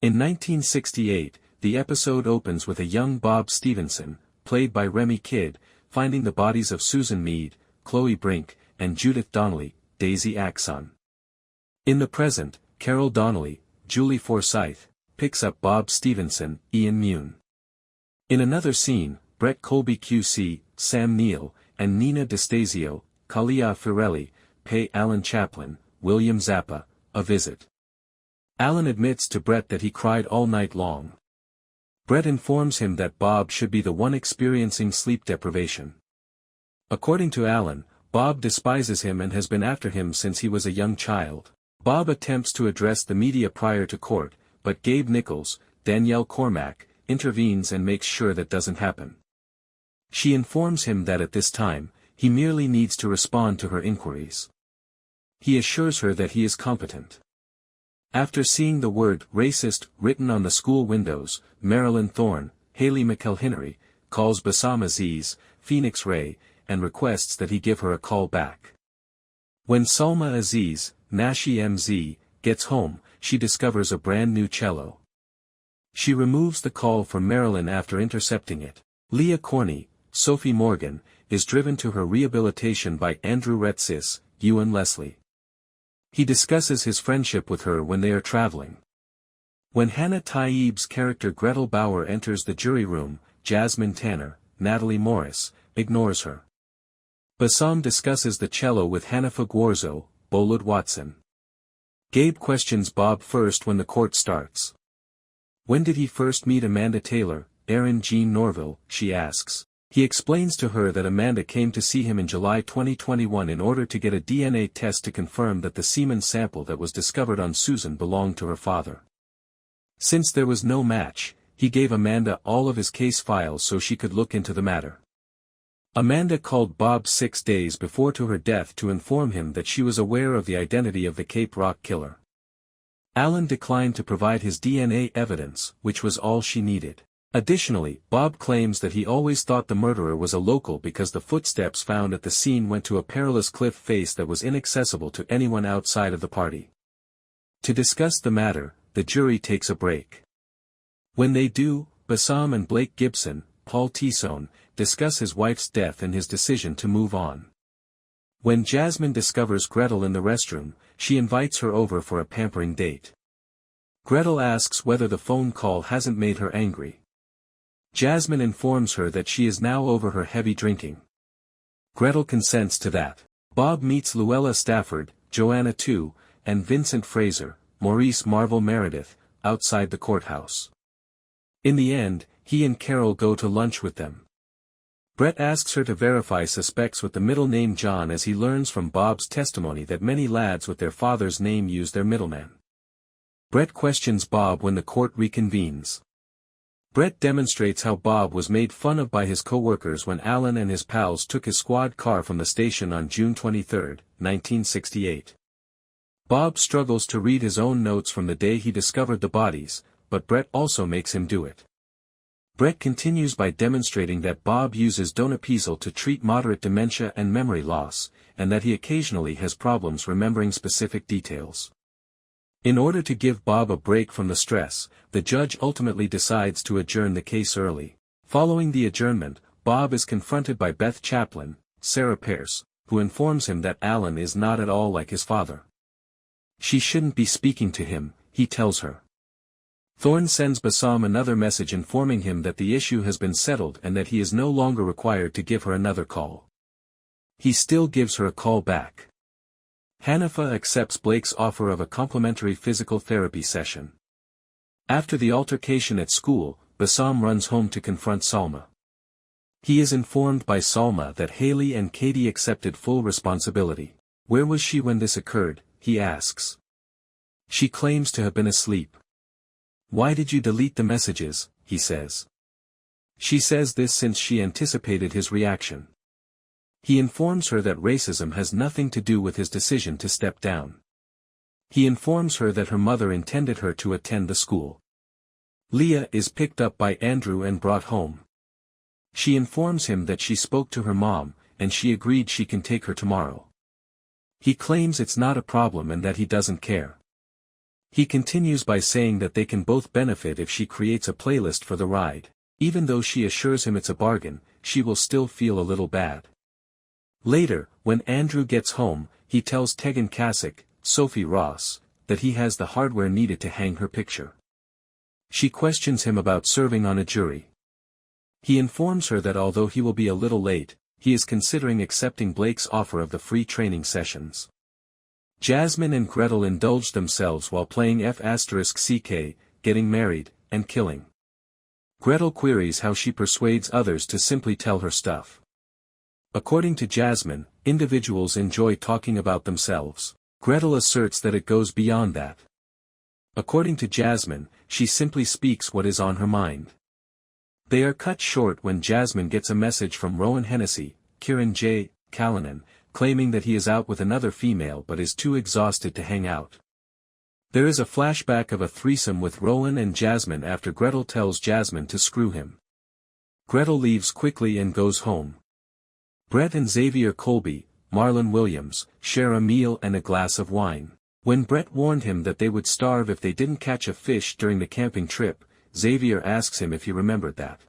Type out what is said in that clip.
In 1968, the episode opens with a young Bob Stevenson, played by Remy Kidd, finding the bodies of Susan Mead, Chloe Brink, and Judith Donnelly, Daisy Axon. In the present, Carol Donnelly, Julie Forsythe, picks up Bob Stevenson, Ian Mune. In another scene, Brett Colby QC, Sam Neill, and Nina DeStasio, Kalia Firelli, pay Alan Chaplin, William Zappa, a visit. Alan admits to Brett that he cried all night long. Brett informs him that Bob should be the one experiencing sleep deprivation. According to Alan, Bob despises him and has been after him since he was a young child. Bob attempts to address the media prior to court, but Gabe Nichols, Danielle Cormack, intervenes and makes sure that doesn't happen. She informs him that at this time, he merely needs to respond to her inquiries. He assures her that he is competent. After seeing the word racist written on the school windows, Marilyn Thorne, Hayley McElhinery, calls Bassam Aziz, Phoenix Ray, and requests that he give her a call back. When Salma Aziz, Nashi MZ, gets home, she discovers a brand new cello. She removes the call from Marilyn after intercepting it. Leah Corney, Sophie Morgan, is driven to her rehabilitation by Andrew Retsis, Ewan Leslie. He discusses his friendship with her when they are traveling. When Hannah Taib's character Gretel Bauer enters the jury room, Jasmine Tanner, Natalie Morris, ignores her. Bassam discusses the cello with Hanifa Guarzo, Bolud Watson. Gabe questions Bob first when the court starts. When did he first meet Amanda Taylor, Erin Jean Norville, she asks. He explains to her that Amanda came to see him in July 2021 in order to get a DNA test to confirm that the semen sample that was discovered on Susan belonged to her father. Since there was no match, he gave Amanda all of his case files so she could look into the matter. Amanda called Bob 6 days before to her death to inform him that she was aware of the identity of the Cape Rock killer. Alan declined to provide his DNA evidence, which was all she needed. Additionally, Bob claims that he always thought the murderer was a local because the footsteps found at the scene went to a perilous cliff face that was inaccessible to anyone outside of the party. To discuss the matter, the jury takes a break. When they do, Bassam and Blake Gibson, Paul Tisone, discuss his wife's death and his decision to move on. When Jasmine discovers Gretel in the restroom, she invites her over for a pampering date. Gretel asks whether the phone call hasn't made her angry. Jasmine informs her that she is now over her heavy drinking. Gretel consents to that. Bob meets Luella Stafford, Joanna Tu, and Vincent Fraser, Maurice Marvel Meredith, outside the courthouse. In the end, he and Carol go to lunch with them. Brett asks her to verify suspects with the middle name John as he learns from Bob's testimony that many lads with their father's name use their middleman. Brett questions Bob when the court reconvenes. Brett demonstrates how Bob was made fun of by his coworkers when Alan and his pals took his squad car from the station on June 23, 1968. Bob struggles to read his own notes from the day he discovered the bodies, but Brett also makes him do it. Brett continues by demonstrating that Bob uses donepezil to treat moderate dementia and memory loss, and that he occasionally has problems remembering specific details. In order to give Bob a break from the stress, the judge ultimately decides to adjourn the case early. Following the adjournment, Bob is confronted by Beth Chaplin, Sarah Peirse, who informs him that Alan is not at all like his father. She shouldn't be speaking to him, he tells her. Thorne sends Bassam another message informing him that the issue has been settled and that he is no longer required to give her another call. He still gives her a call back. Hanifa accepts Blake's offer of a complimentary physical therapy session. After the altercation at school, Bassam runs home to confront Salma. He is informed by Salma that Hayley and Katie accepted full responsibility. Where was she when this occurred, he asks. She claims to have been asleep. Why did you delete the messages, he says. She says this since she anticipated his reaction. He informs her that racism has nothing to do with his decision to step down. He informs her that her mother intended her to attend the school. Leah is picked up by Andrew and brought home. She informs him that she spoke to her mom, and she agreed she can take her tomorrow. He claims it's not a problem and that he doesn't care. He continues by saying that they can both benefit if she creates a playlist for the ride. Even though she assures him it's a bargain, she will still feel a little bad. Later, when Andrew gets home, he tells Tegan Kasich, Sophie Ross, that he has the hardware needed to hang her picture. She questions him about serving on a jury. He informs her that although he will be a little late, he is considering accepting Blake's offer of the free training sessions. Jasmine and Gretel indulge themselves while playing F***, getting married, and killing. Gretel queries how she persuades others to simply tell her stuff. According to Jasmine, individuals enjoy talking about themselves. Gretel asserts that it goes beyond that. According to Jasmine, she simply speaks what is on her mind. They are cut short when Jasmine gets a message from Rowan Hennessy, Kieran J. Callanan, claiming that he is out with another female but is too exhausted to hang out. There is a flashback of a threesome with Rowan and Jasmine after Gretel tells Jasmine to screw him. Gretel leaves quickly and goes home. Brett and Xavier Colby, Marlon Williams, share a meal and a glass of wine. When Brett warned him that they would starve if they didn't catch a fish during the camping trip, Xavier asks him if he remembered that.